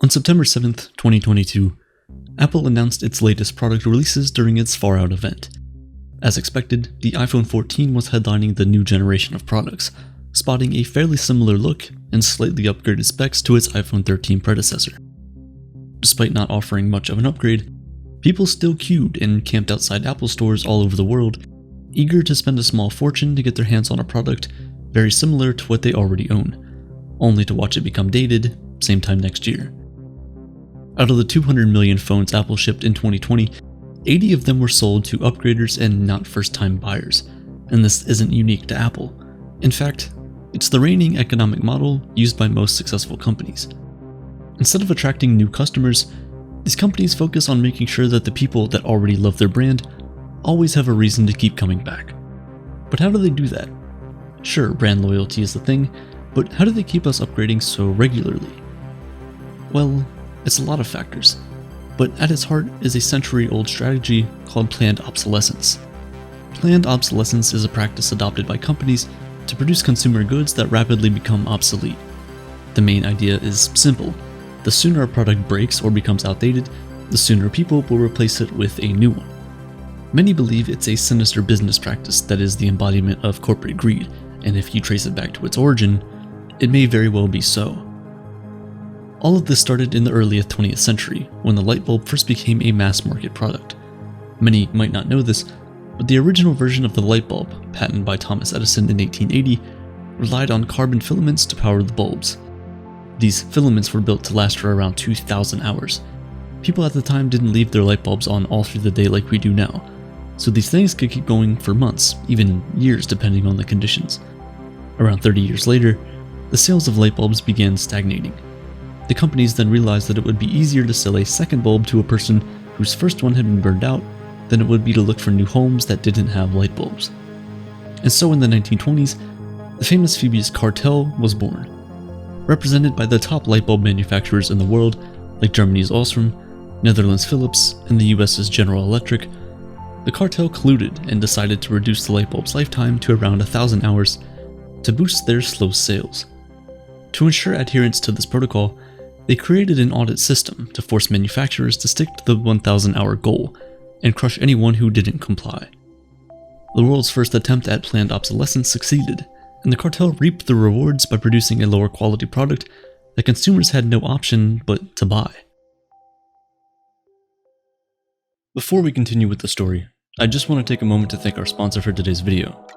On September 7th, 2022, Apple announced its latest product releases during its Far Out event. As expected, the iPhone 14 was headlining the new generation of products, spotting a fairly similar look and slightly upgraded specs to its iPhone 13 predecessor. Despite not offering much of an upgrade, people still queued and camped outside Apple stores all over the world, eager to spend a small fortune to get their hands on a product very similar to what they already own, only to watch it become dated same time next year. Out of the 200 million phones Apple shipped in 2020, 80 of them were sold to upgraders and not first-time buyers, and this isn't unique to Apple. In fact, it's the reigning economic model used by most successful companies. Instead of attracting new customers, these companies focus on making sure that the people that already love their brand always have a reason to keep coming back. But how do they do that? Sure, brand loyalty is the thing, but how do they keep us upgrading so regularly? Well, it's a lot of factors, but at its heart is a century-old strategy called Planned Obsolescence. Planned obsolescence is a practice adopted by companies to produce consumer goods that rapidly become obsolete. The main idea is simple. The sooner a product breaks or becomes outdated, the sooner people will replace it with a new one. Many believe it's a sinister business practice that is the embodiment of corporate greed, and if you trace it back to its origin, it may very well be so. All of this started in the early 20th century, when the light bulb first became a mass-market product. Many might not know this, but the original version of the light bulb, patented by Thomas Edison in 1880, relied on carbon filaments to power the bulbs. These filaments were built to last for around 2,000 hours. People at the time didn't leave their light bulbs on all through the day like we do now, so these things could keep going for months, even years depending on the conditions. Around 30 years later, the sales of light bulbs began stagnating. The companies then realized that it would be easier to sell a second bulb to a person whose first one had been burned out than it would be to look for new homes that didn't have light bulbs. And so in the 1920s, the famous Phoebe's cartel was born. Represented by the top light bulb manufacturers in the world, like Germany's Osram, Netherlands' Philips, and the US's General Electric, the cartel colluded and decided to reduce the light bulb's lifetime to around 1,000 hours to boost their slow sales. To ensure adherence to this protocol, they created an audit system to force manufacturers to stick to the 1,000-hour goal and crush anyone who didn't comply. The world's first attempt at planned obsolescence succeeded, and the cartel reaped the rewards by producing a lower quality product that consumers had no option but to buy. Before we continue with the story, I just want to take a moment to thank our sponsor for today's video.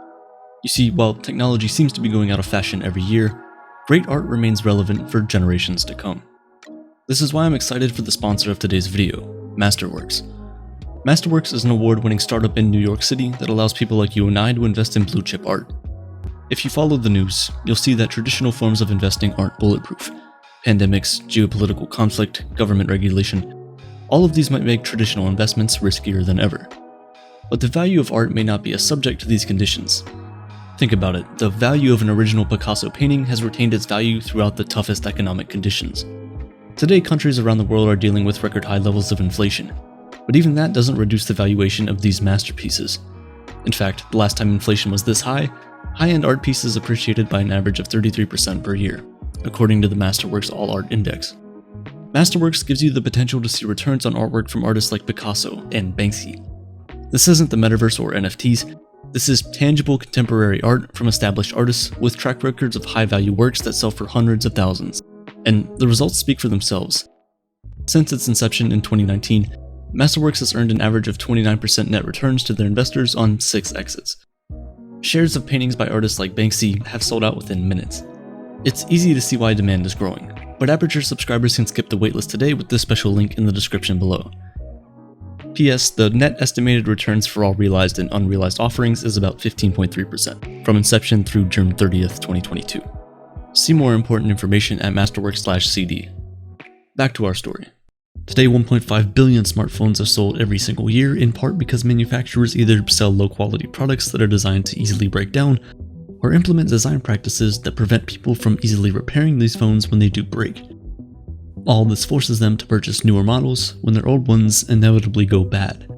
You see, while technology seems to be going out of fashion every year, great art remains relevant for generations to come. This is why I'm excited for the sponsor of today's video, Masterworks. Masterworks is an award-winning startup in New York City that allows people like you and I to invest in blue-chip art. If you follow the news, you'll see that traditional forms of investing aren't bulletproof. Pandemics, geopolitical conflict, government regulation, all of these might make traditional investments riskier than ever. But the value of art may not be as subject to these conditions. Think about it, the value of an original Picasso painting has retained its value throughout the toughest economic conditions. Today, countries around the world are dealing with record high levels of inflation, but even that doesn't reduce the valuation of these masterpieces. In fact, the last time inflation was this high, high-end art pieces appreciated by an average of 33% per year, according to the Masterworks All Art Index. Masterworks gives you the potential to see returns on artwork from artists like Picasso and Banksy. This isn't the metaverse or NFTs, this is tangible contemporary art from established artists with track records of high-value works that sell for hundreds of thousands. And the results speak for themselves. Since its inception in 2019, Masterworks has earned an average of 29% net returns to their investors on 6 exits. Shares of paintings by artists like Banksy have sold out within minutes. It's easy to see why demand is growing, but Aperture subscribers can skip the waitlist today with this special link in the description below. P.S. The net estimated returns for all realized and unrealized offerings is about 15.3%, from inception through June 30th, 2022. See more important information at Masterworks/CD. Back to our story. Today, 1.5 billion smartphones are sold every single year, in part because manufacturers either sell low-quality products that are designed to easily break down, or implement design practices that prevent people from easily repairing these phones when they do break. All this forces them to purchase newer models when their old ones inevitably go bad.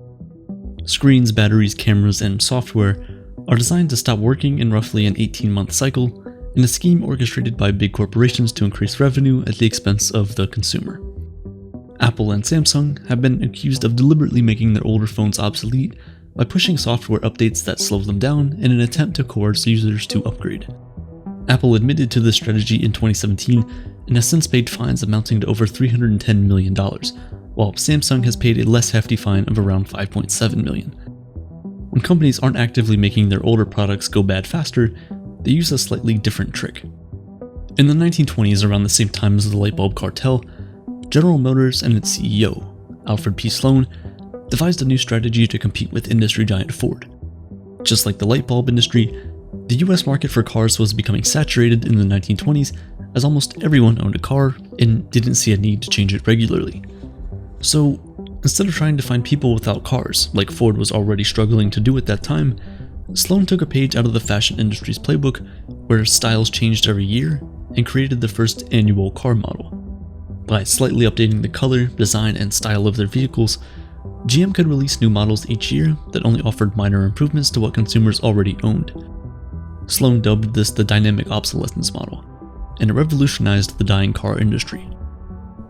Screens, batteries, cameras, and software are designed to stop working in roughly an 18-month cycle, in a scheme orchestrated by big corporations to increase revenue at the expense of the consumer. Apple and Samsung have been accused of deliberately making their older phones obsolete by pushing software updates that slow them down in an attempt to coerce users to upgrade. Apple admitted to this strategy in 2017 and has since paid fines amounting to over $310 million, while Samsung has paid a less hefty fine of around $5.7 million. When companies aren't actively making their older products go bad faster, they use a slightly different trick. In the 1920s, around the same time as the light bulb cartel, General Motors and its CEO, Alfred P. Sloan, devised a new strategy to compete with industry giant Ford. Just like the light bulb industry, the US market for cars was becoming saturated in the 1920s as almost everyone owned a car and didn't see a need to change it regularly. So, instead of trying to find people without cars, like Ford was already struggling to do at that time, Sloan took a page out of the fashion industry's playbook, where styles changed every year, and created the first annual car model. By slightly updating the color, design, and style of their vehicles, GM could release new models each year that only offered minor improvements to what consumers already owned. Sloan dubbed this the dynamic obsolescence model, and it revolutionized the dying car industry.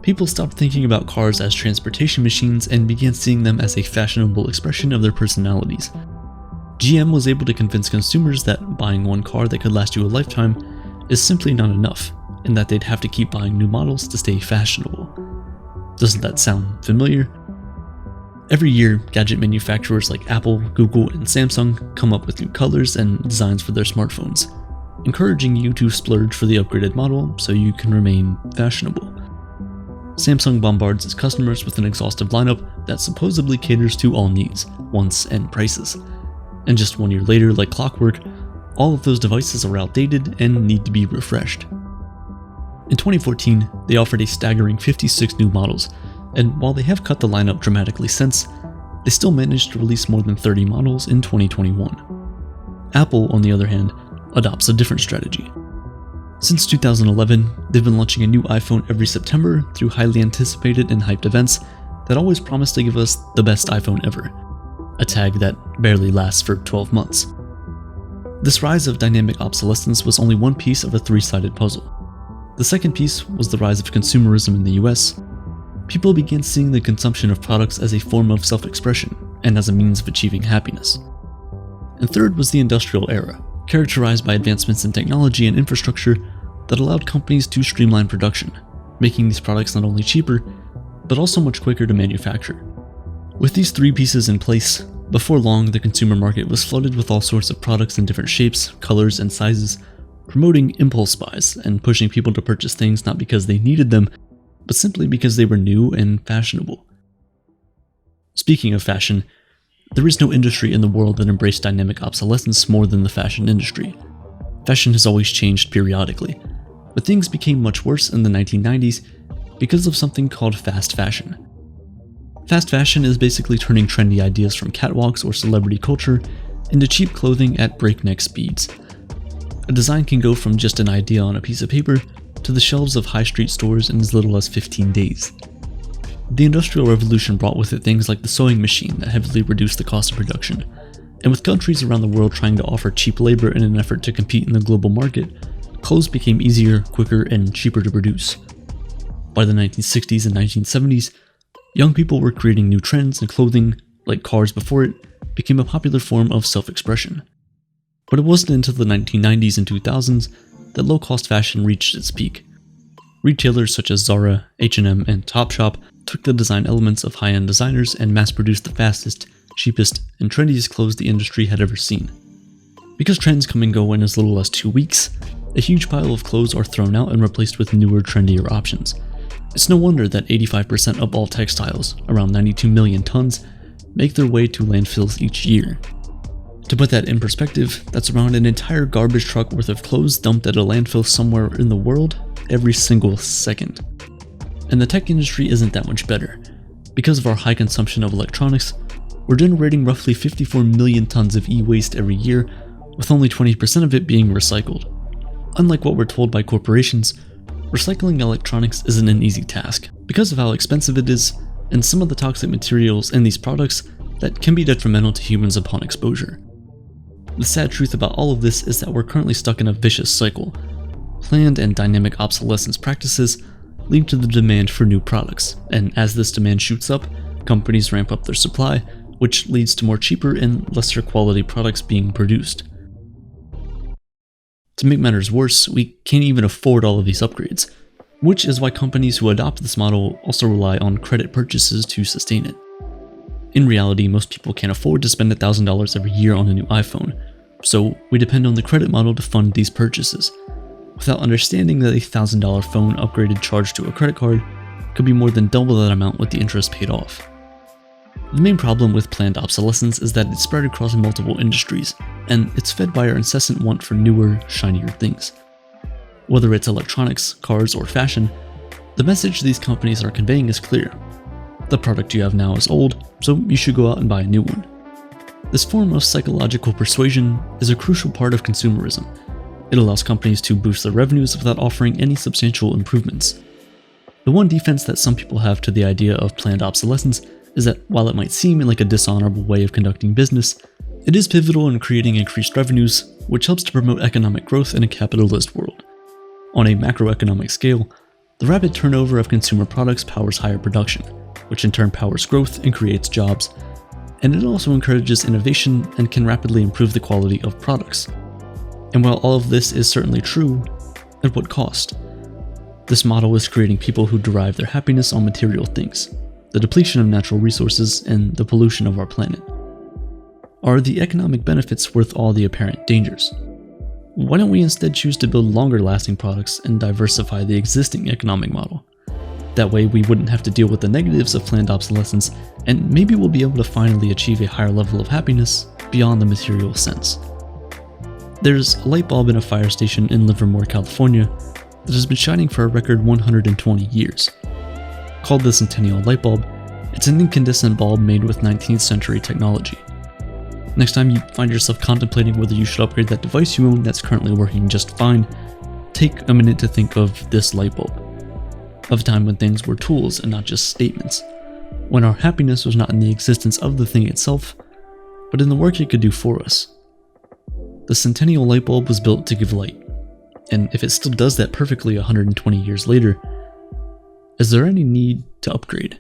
People stopped thinking about cars as transportation machines and began seeing them as a fashionable expression of their personalities. GM was able to convince consumers that buying one car that could last you a lifetime is simply not enough, and that they'd have to keep buying new models to stay fashionable. Doesn't that sound familiar? Every year, gadget manufacturers like Apple, Google, and Samsung come up with new colors and designs for their smartphones, encouraging you to splurge for the upgraded model so you can remain fashionable. Samsung bombards its customers with an exhaustive lineup that supposedly caters to all needs, wants, and prices. And just 1 year later, like clockwork, all of those devices are outdated and need to be refreshed. In 2014, they offered a staggering 56 new models, and while they have cut the lineup dramatically since, they still managed to release more than 30 models in 2021. Apple, on the other hand, adopts a different strategy. Since 2011, they've been launching a new iPhone every September through highly anticipated and hyped events that always promise to give us the best iPhone ever, a tag that barely lasts for 12 months. This rise of dynamic obsolescence was only one piece of a three-sided puzzle. The second piece was the rise of consumerism in the US. People began seeing the consumption of products as a form of self-expression and as a means of achieving happiness. And third was the industrial era, characterized by advancements in technology and infrastructure that allowed companies to streamline production, making these products not only cheaper, but also much quicker to manufacture. With these three pieces in place, before long the consumer market was flooded with all sorts of products in different shapes, colors, and sizes, promoting impulse buys and pushing people to purchase things not because they needed them, but simply because they were new and fashionable. Speaking of fashion, there is no industry in the world that embraced dynamic obsolescence more than the fashion industry. Fashion has always changed periodically, but things became much worse in the 1990s because of something called fast fashion. Fast fashion is basically turning trendy ideas from catwalks or celebrity culture into cheap clothing at breakneck speeds. A design can go from just an idea on a piece of paper to the shelves of high street stores in as little as 15 days. The Industrial Revolution brought with it things like the sewing machine that heavily reduced the cost of production, and with countries around the world trying to offer cheap labor in an effort to compete in the global market, clothes became easier, quicker, and cheaper to produce. By the 1960s and 1970s, young people were creating new trends, and clothing, like cars before it, became a popular form of self-expression. But it wasn't until the 1990s and 2000s that low-cost fashion reached its peak. Retailers such as Zara, H&M, and Topshop took the design elements of high-end designers and mass-produced the fastest, cheapest, and trendiest clothes the industry had ever seen. Because trends come and go in as little as 2 weeks, a huge pile of clothes are thrown out and replaced with newer, trendier options. It's no wonder that 85% of all textiles, around 92 million tons, make their way to landfills each year. To put that in perspective, that's around an entire garbage truck worth of clothes dumped at a landfill somewhere in the world every single second. And the tech industry isn't that much better. Because of our high consumption of electronics, we're generating roughly 54 million tons of e-waste every year, with only 20% of it being recycled. Unlike what we're told by corporations, recycling electronics isn't an easy task because of how expensive it is and some of the toxic materials in these products that can be detrimental to humans upon exposure. The sad truth about all of this is that we're currently stuck in a vicious cycle. Planned and dynamic obsolescence practices leading to the demand for new products, and as this demand shoots up, companies ramp up their supply, which leads to more cheaper and lesser quality products being produced. To make matters worse, we can't even afford all of these upgrades, which is why companies who adopt this model also rely on credit purchases to sustain it. In reality, most people can't afford to spend $1,000 every year on a new iPhone, so we depend on the credit model to fund these purchases, without understanding that a $1,000 phone upgraded charged to a credit card could be more than double that amount with the interest paid off. The main problem with planned obsolescence is that it's spread across multiple industries, and it's fed by our incessant want for newer, shinier things. Whether it's electronics, cars, or fashion, the message these companies are conveying is clear. The product you have now is old, so you should go out and buy a new one. This form of psychological persuasion is a crucial part of consumerism. It allows companies to boost their revenues without offering any substantial improvements. The one defense that some people have to the idea of planned obsolescence is that while it might seem like a dishonorable way of conducting business, it is pivotal in creating increased revenues, which helps to promote economic growth in a capitalist world. On a macroeconomic scale, the rapid turnover of consumer products powers higher production, which in turn powers growth and creates jobs, and it also encourages innovation and can rapidly improve the quality of products. And while all of this is certainly true, at what cost? This model is creating people who derive their happiness on material things, the depletion of natural resources, and the pollution of our planet. Are the economic benefits worth all the apparent dangers? Why don't we instead choose to build longer-lasting products and diversify the existing economic model? That way we wouldn't have to deal with the negatives of planned obsolescence, and maybe we'll be able to finally achieve a higher level of happiness beyond the material sense. There's a light bulb in a fire station in Livermore, California that has been shining for a record 120 years. Called the Centennial light bulb, it's an incandescent bulb made with 19th century technology. Next time you find yourself contemplating whether you should upgrade that device you own that's currently working just fine, take a minute to think of this light bulb. Of a time when things were tools and not just statements. When our happiness was not in the existence of the thing itself, but in the work it could do for us. The Centennial light bulb was built to give light, and if it still does that perfectly 120 years later, is there any need to upgrade?